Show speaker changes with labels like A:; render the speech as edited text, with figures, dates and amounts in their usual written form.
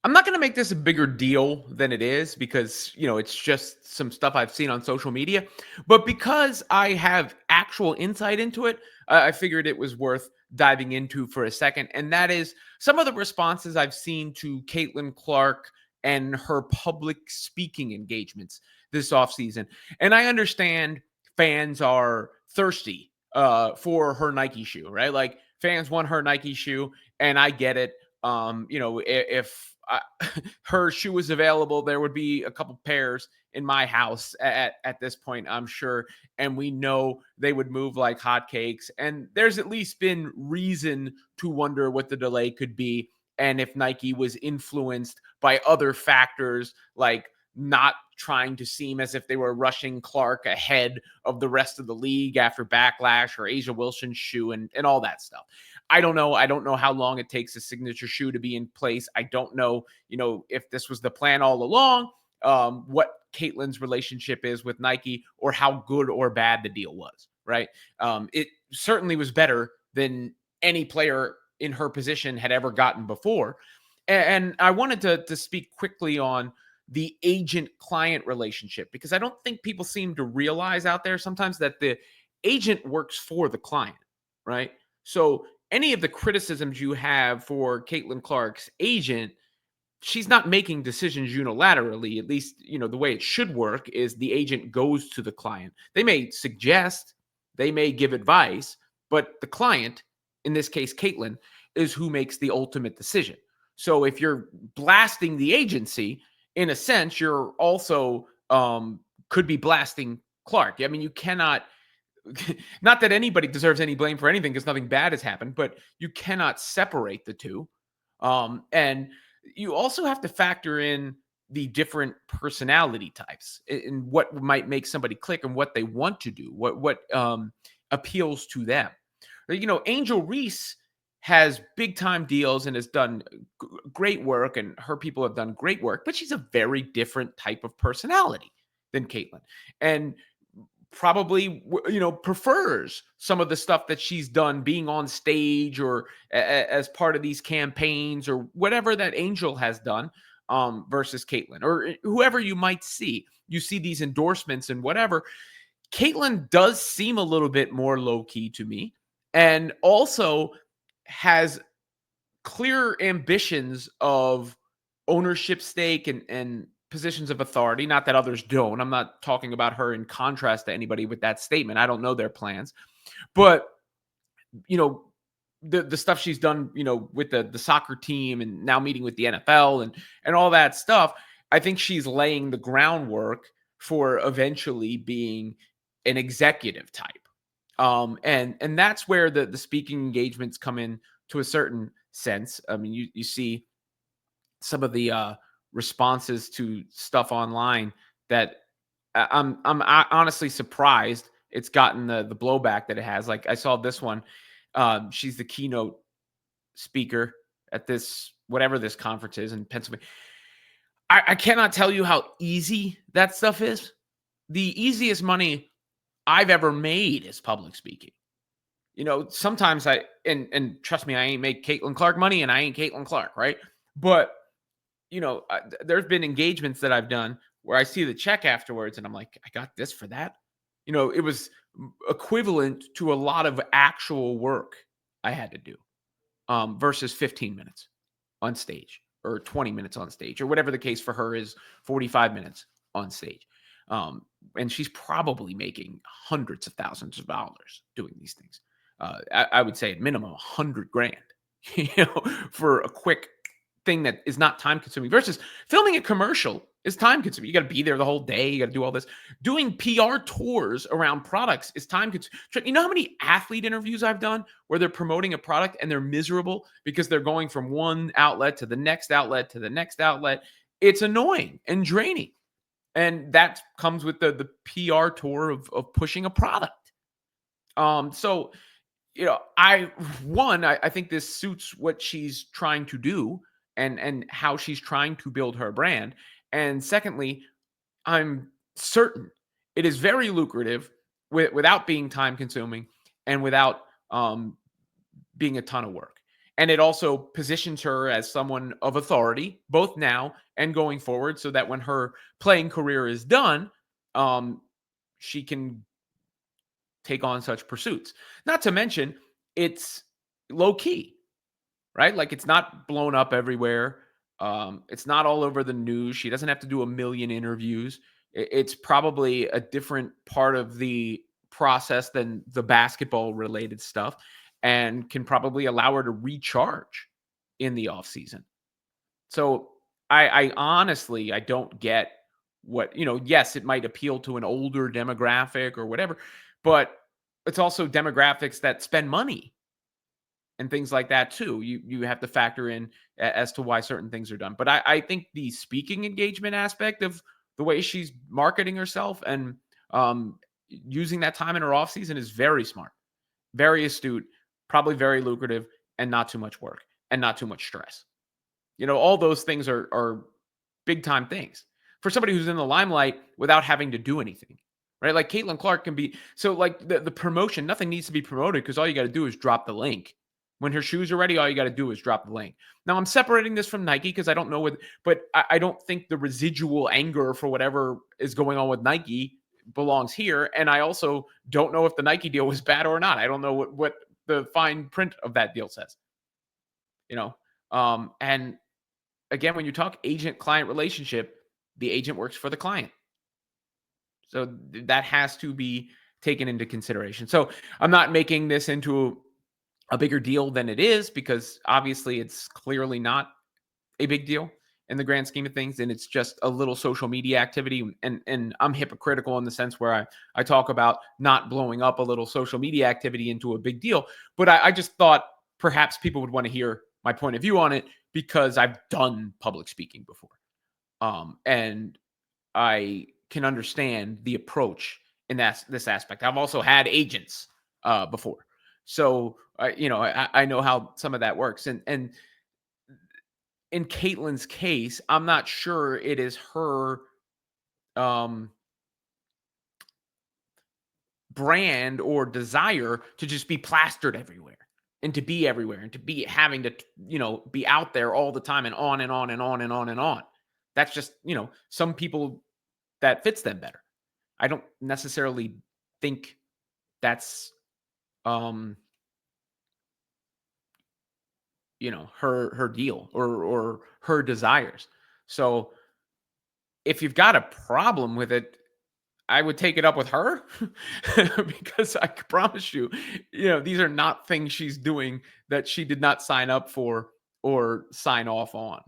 A: I'm not going to make this a bigger deal than it is because, it's just some stuff I've seen on social media. But because I have actual insight into it, I figured it was worth diving into for a second. And that is some of the responses I've seen to Caitlin Clark and her public speaking engagements this offseason. And I understand fans are thirsty for her Nike shoe, right? Like fans want her Nike shoe, and I get it. If her shoe was available, there would be a couple pairs in my house at this point, I'm sure. And we know they would move like hotcakes. And there's at least been reason to wonder what the delay could be. And if Nike was influenced by other factors like not trying to seem as if they were rushing Clark ahead of the rest of the league after backlash or Asia Wilson's shoe and all that stuff. I don't know. I don't know how long it takes a signature shoe to be in place. I don't know, if this was the plan all along, what Caitlin's relationship is with Nike or how good or bad the deal was, right? It certainly was better than any player in her position had ever gotten before. And I wanted to speak quickly on the agent client relationship because I don't think people seem to realize out there sometimes that the agent works for the client, right? So any of the criticisms you have for Caitlin Clark's agent, she's not making decisions unilaterally. At least, the way it should work is the agent goes to the client. They may suggest, they may give advice, but the client, in this case, Caitlin, is who makes the ultimate decision. So if you're blasting the agency, in a sense, you're also could be blasting Clark. I mean, you cannot not that anybody deserves any blame for anything because nothing bad has happened, but you cannot separate the two. And you also have to factor in the different personality types and what might make somebody click and what they want to do, what appeals to them. Angel Reese has big time deals and has done great work, and her people have done great work, but she's a very different type of personality than Caitlin. And probably prefers some of the stuff that she's done being on stage or as part of these campaigns or whatever that Angel has done versus Caitlin or whoever you see these endorsements and whatever. Caitlin does seem a little bit more low key to me and also has clear ambitions of ownership stake and positions of authority. Not that others don't. I'm not talking about her in contrast to anybody with that statement. I don't know their plans. But, you know, the stuff she's done, with the soccer team and now meeting with the NFL and all that stuff, I think she's laying the groundwork for eventually being an executive type. And that's where the speaking engagements come in to a certain sense. I mean, you see some of the responses to stuff online that I'm honestly surprised it's gotten the blowback that it has. Like I saw this one. She's the keynote speaker at this whatever this conference is in Pennsylvania. I cannot tell you how easy that stuff is. The easiest money I've ever made is public speaking. Sometimes and trust me, I ain't make Caitlin Clark money and I ain't Caitlin Clark, right? But there's been engagements that I've done where I see the check afterwards and I'm like, I got this for that. It was equivalent to a lot of actual work I had to do versus 15 minutes on stage or 20 minutes on stage or whatever the case for her is, 45 minutes on stage. And she's probably making hundreds of thousands of dollars doing these things. I would say at minimum 100 grand, for a quick thing that is not time consuming versus filming a commercial is time consuming. You got to be there the whole day. You got to do all this. Doing PR tours around products is time consuming. You know how many athlete interviews I've done where they're promoting a product and they're miserable because they're going from one outlet to the next outlet to the next outlet. It's annoying and draining. And that comes with the PR tour of pushing a product. So, I think this suits what she's trying to do and how she's trying to build her brand. And secondly, I'm certain it is very lucrative without being time consuming and without being a ton of work. And it also positions her as someone of authority, both now and going forward, so that when her playing career is done, um, she can take on such pursuits. Not to mention, it's low key, right? Like it's not blown up everywhere. It's not all over the news. She doesn't have to do a million interviews. It's probably a different part of the process than the basketball related stuff, and can probably allow her to recharge in the off season. So I honestly I don't get what, yes, it might appeal to an older demographic or whatever, but it's also demographics that spend money and things like that too. You have to factor in as to why certain things are done. But I think the speaking engagement aspect of the way she's marketing herself and using that time in her off season is very smart, very astute, probably very lucrative, and not too much work and not too much stress. All those things are big time things for somebody who's in the limelight without having to do anything. Right? Like Caitlin Clark can be so like the promotion, nothing needs to be promoted because all you got to do is drop the link. When her shoes are ready, all you got to do is drop the link. Now I'm separating this from Nike because I don't know what, but I don't think the residual anger for whatever is going on with Nike belongs here. And I also don't know if the Nike deal was bad or not. I don't know what the fine print of that deal says. You know, and again, when you talk agent client relationship, the agent works for the client. So that has to be taken into consideration. So I'm not making this into a bigger deal than it is because obviously it's clearly not a big deal in the grand scheme of things, and it's just a little social media activity. And I'm hypocritical in the sense where I talk about not blowing up a little social media activity into a big deal. But I just thought perhaps people would want to hear my point of view on it because I've done public speaking before. And I can understand the approach in this aspect. I've also had agents before, so I know how some of that works. And in Caitlin's case, I'm not sure it is her um, brand or desire to just be plastered everywhere and to be everywhere and to be having to be out there all the time and on and on and on and on and on. That's just some people that fits them better. I don't necessarily think that's um her deal or her desires. So if you've got a problem with it, I would take it up with her because I can promise you, these are not things she's doing that she did not sign up for or sign off on.